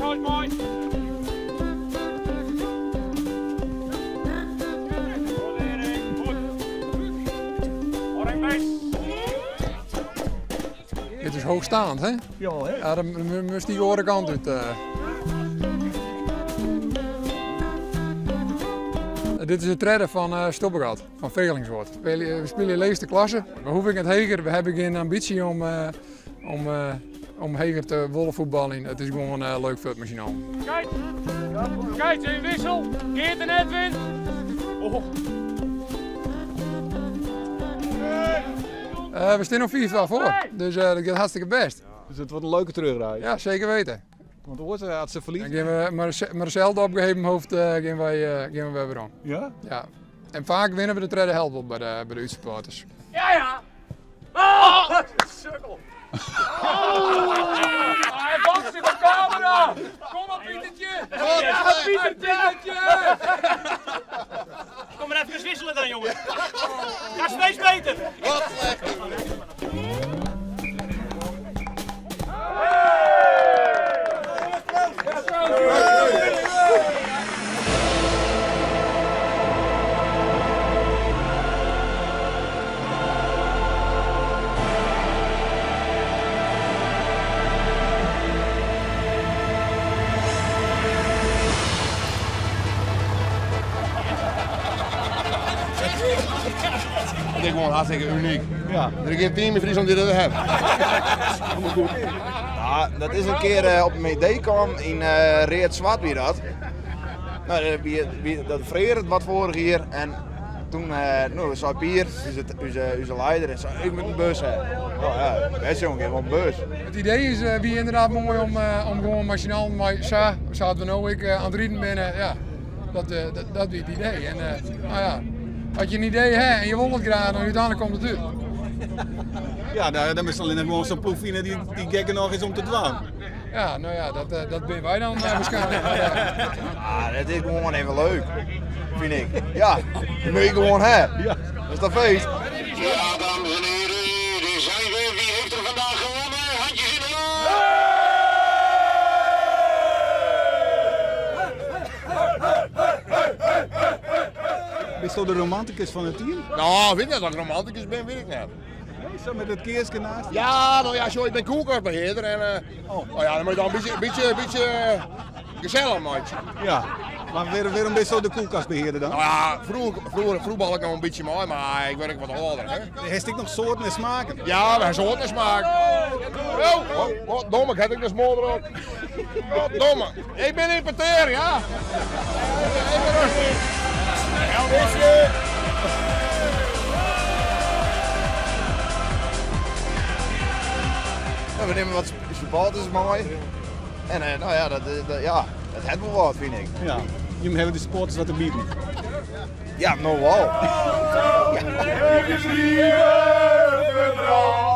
houdt mooi. Dit is hoogstaand, hè? Ja, hè? Ja, dan moest die andere kant uit. Dit is de treden van Stoppegat, van Velingswoord. We spelen in de eerste klasse. We hoeven het heger, we hebben geen ambitie om heger te willen voetballen. Het is gewoon een leuk voetbalmachine. Kijk, een wissel. Geert en Edwin. Oh. We staan nog 4-12 voor, dus dat gaat hartstikke best. Dus het wordt een leuke terugrij. Ja, zeker weten. Want ooit had ze verliezen. Dan gaan we maar hetzelfde opgeheven hoofd gaan wij weer om. Ja? Ja. En vaak winnen we de tweede helft op bij de uitsupporters. Ja, ja. Oh! Sukkel. Hij vangt zich op camera. Kom op, Pietertje. Ja, Pietertje. Kom maar even wisselen dan, jongen. Ga steeds beter. Wat slecht. Het is gewoon hartstikke uniek. Ja. Er is geen team in Friesland die dat heeft. Ja, dat is een keer op mijn idee kwam in Reert Zwart wie dat. Nou, dat vreerde het wat vorig jaar en toen zei Pier, onze leider, en zei ik moet een bus hebben. Nou ja, best jongen, gewoon een bus. Het idee is wie inderdaad mooi om gewoon machinaal, maar zaten we nou aan het rieden binnen, ja, dat is het idee. En nou ja, als je een idee hebt en je wil het graag, dan uiteindelijk komt het uit. Ja, dan is alleen gewoon zo'n ploeg vinden die gekke nog is om te dwaan. Ja, nou ja, dat ben wij dan waarschijnlijk. Ah, dat is gewoon even leuk, vind ik. Ja, dat moet je gewoon hebben. Ja. Dat is dat feest. Ja, dames en heren, daar zijn we. Wie heeft er vandaag gewonnen? Handjes in de lucht! Ben je zo de romanticus van het team? Nou, vind je dat ik romanticus ben, weet ik niet. Zo met het keersje naast? Ja, nou ja, zo, ik ben koelkastbeheerder en oh ja, dan moet je dan een beetje gezellig maken. Ja. Maar waarom ben je zo de koelkastbeheerder dan? Nou ja, vroeger voetbal ik nog een beetje mooi, maar ik werk wat ouder. Hè? Heeft ik nog soorten en smaken? Ja, we hebben soorten smaak. Oh, domme, ik heb ik de smoor erop. Oh, domme, ik ben importeur, ja. Even rustig. Ja, we nemen wat supporters mooi. En nou ja, dat heeft wel wat, vind ik. Ja. Jullie hebben de supporters wat te bieden. Ja, nou wel. Ja.